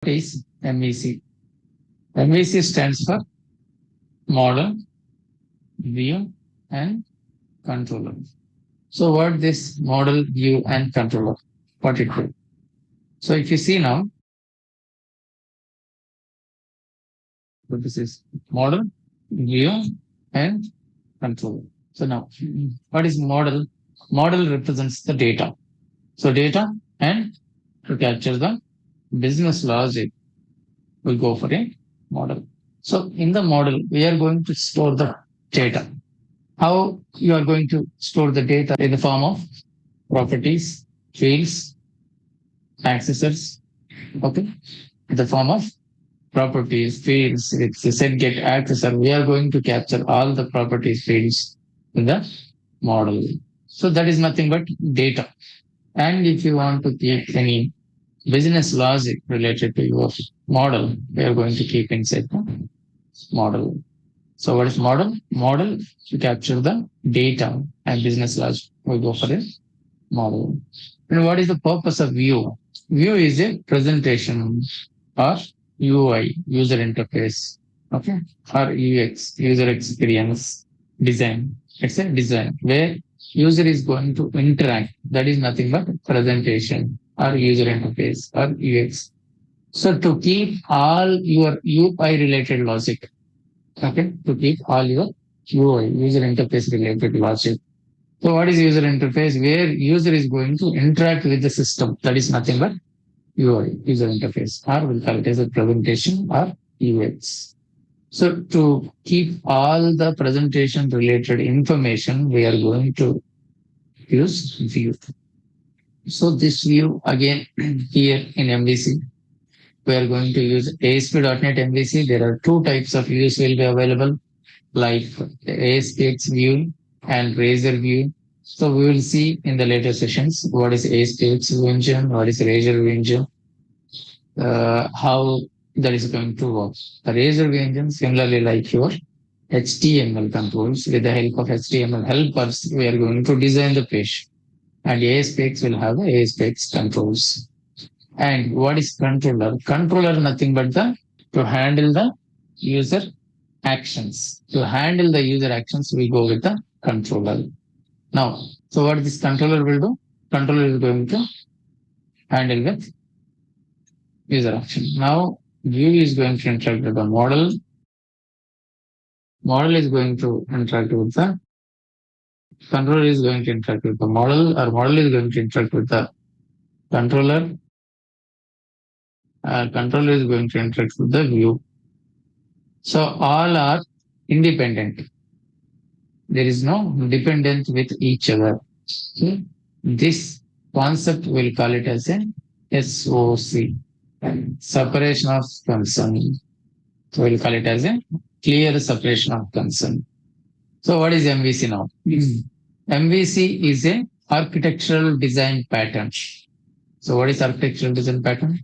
is MVC? MVC stands for model, view, and controller. So what this model, view, and controller? What it do? So if you see now, so this is model, view, and controller. So now, what is model? Model represents the data. So data, and to capture the business logic, we'll go for a model. So in the model, we are going to store the data. How you are going to store the data? In the form of properties, fields, accessors, okay? In the form of properties, fields, it's a set get accessor. We are going to capture all the properties, fields in the model. So that is nothing but data. And if you want to keep any business logic related to your model, we are going to keep inside the model. So what is model? Model to capture the data and business logic. We go for a model. And what is the purpose of view? View is a presentation or UI, user interface, okay, or UX, user experience design. It's a design where user is going to interact. That is nothing but presentation or user interface or UX. So to keep all your UI related logic, okay, to keep all your UI, user interface related logic. So what is user interface? Where user is going to interact with the system. That is nothing but UI, user interface, or we'll call it as a presentation or UX. So to keep all the presentation related information, we are going to use view. So this view again here in MVC, we are going to use ASP.NET MVC. There are two types of views will be available, like ASPX view and Razor view. So we will see in the later sessions what is ASPX view engine, what is Razor view engine, how that is going to work. The Razor view engine, similarly like your HTML controls, with the help of HTML helpers, we are going to design the page. And ASPX will have the ASPX controls. And what is controller? Controller nothing but the to handle the user actions. To handle the user actions, we go with the controller. Now, so what this controller will do? Controller is going to handle with user action. Now, view is going to interact with the model. Model is going to interact with the controller is going to interact with the model, or model is going to interact with the controller. Controller is going to interact with the view. So all are independent. There is no dependence with each other. Okay? This concept we'll call it as a SOC, separation of concern. So we'll call it as a clear separation of concern. So what is MVC now? MVC is a architectural design pattern. So what is architectural design pattern?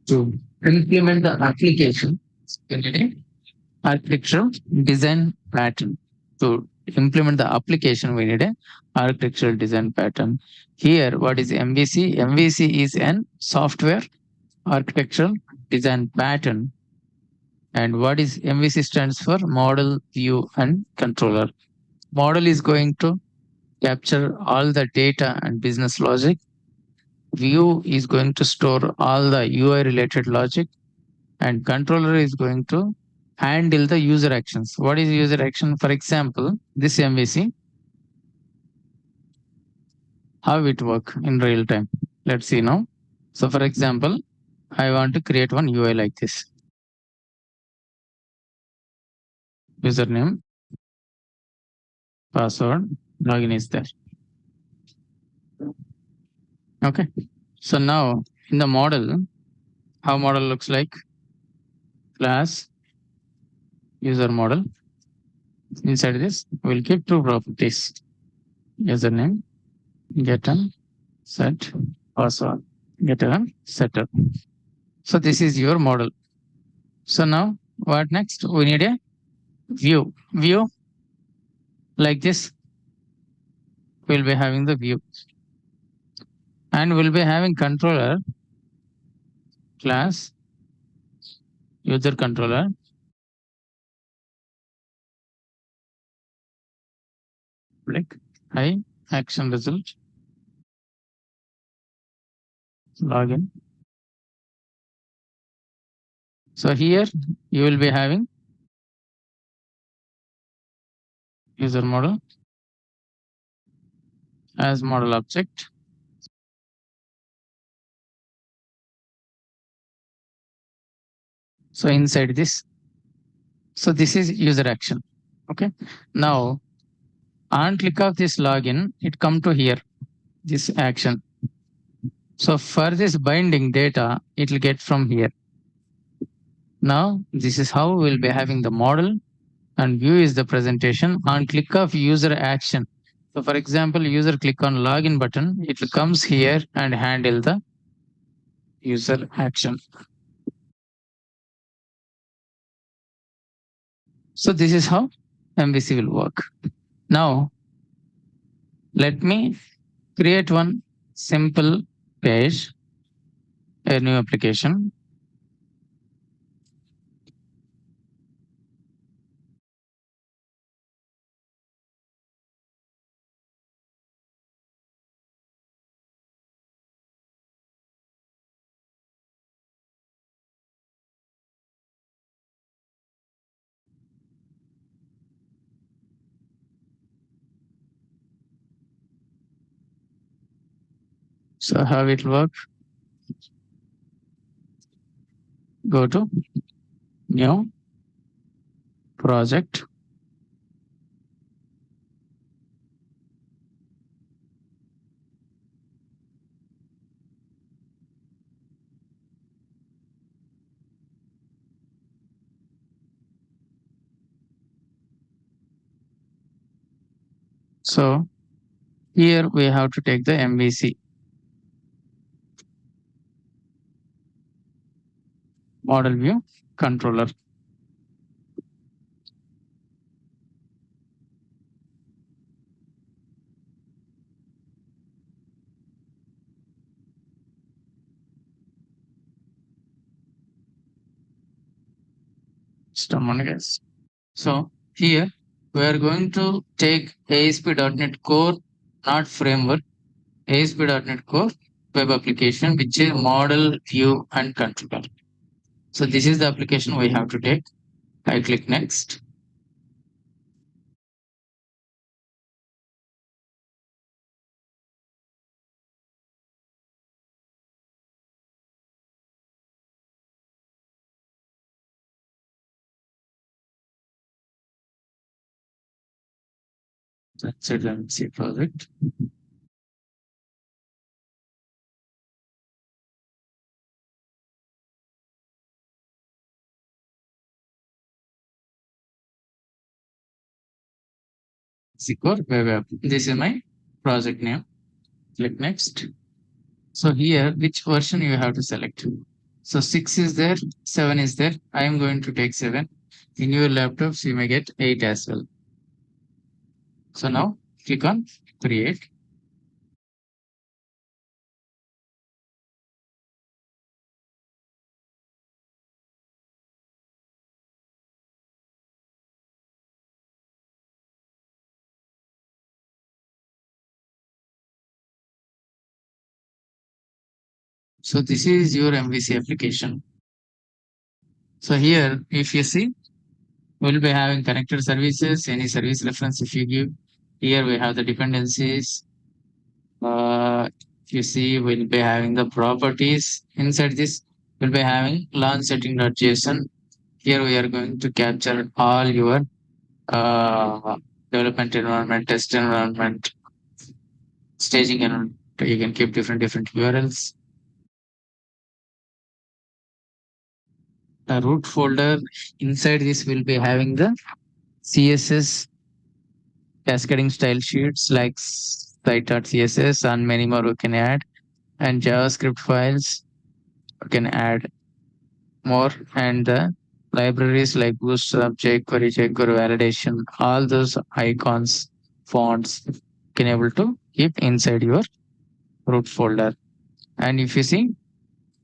To implement the application, architectural design pattern. To implement the application, we need a architectural design pattern. Here, what is MVC? MVC is an software architectural design pattern. And what is MVC stands for? Model, view, and controller. Model is going to capture all the data and business logic. View is going to store all the UI related logic, and controller is going to handle the user actions. What is user action? For example, this MVC, how it work in real time. Let's see now. So for example, I want to create one UI like this. Username, password, login is there. Okay. So now in the model, how model looks like? Class, user model. Inside this, we'll keep two properties. Username, getter, set, password, getter and setter. So this is your model. So now what next? We need a view. View like this. We'll be having the view. And we'll be having controller, class, user controller. Click I action result. Login. So here you will be having user model as model object. So inside this, so this is user action. Okay. Now on click of this login, it come to here, this action. So for this binding data, it will get from here. Now this is how we'll be having the model, and view is the presentation on click of user action. So for example, user click on login button, it comes here and handle the user action. So this is how MVC will work. Now let me create one simple page, a new application. So how it work? Go to new project. So here we have to take the MVC, model view controller. Guys. So here we are going to take ASP.NET Core, not framework, ASP.NET Core web application, which is model, view, and controller. So this is the application we have to take. I click next. That's it. Let's see project. Core web app. This is my project name. Click next. So here, which version you have to select? So 6 is there, 7 is there. I am going to take 7. In your laptops, you may get 8 as well. So now click on create. So this is your MVC application. So here, if you see, we'll be having connected services, any service reference if you give. Here we have the dependencies. If you see, we'll be having the properties. Inside this, we'll be having launch setting.json. Here we are going to capture all your development environment, test environment, staging environment. You can keep different URLs. The root folder, inside this will be having the CSS cascading style sheets like site.css and many more we can add, and JavaScript files we can add more, and the libraries like Bootstrap, jQuery validation, all those icons, fonts can able to keep inside your root folder. And if you see,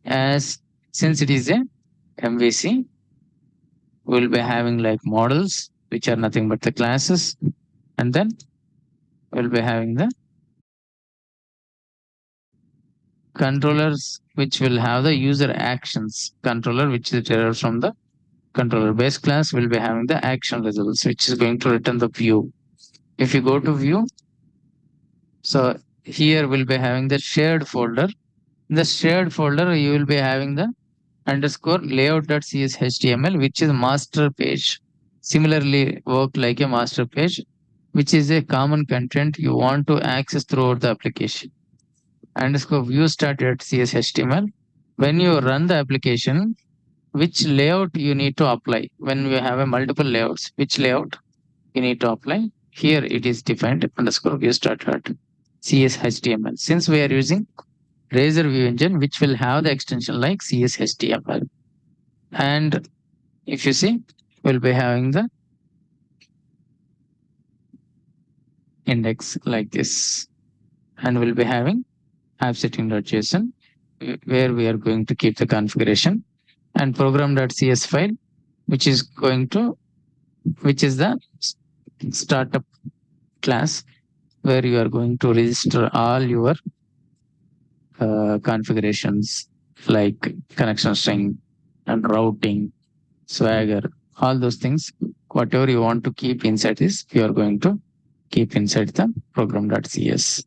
as since it is a MVC, we'll be having like models, which are nothing but the classes. And then we'll be having the controllers, which will have the user actions controller, which is derived from the controller base class. Will be having the action results, which is going to return the view. If you go to view, so here we'll be having the shared folder. In the shared folder, you will be having the underscore layout.cshtml, which is master page. Similarly, work like a master page, which is a common content you want to access throughout the application. Underscore view start.cshtml. When you run the application, which layout you need to apply when you have a multiple layouts, which layout you need to apply. Here it is defined underscore view start.cshtml. Since we are using Razor View Engine, which will have the extension like CSHTML. And if you see, we'll be having the index like this. And we'll be having app.setting.json, where we are going to keep the configuration, and program.cs file, which is the startup class, where you are going to register all your configurations like connection string and routing, Swagger, all those things. Whatever you want to keep inside this, you are going to keep inside the program.cs.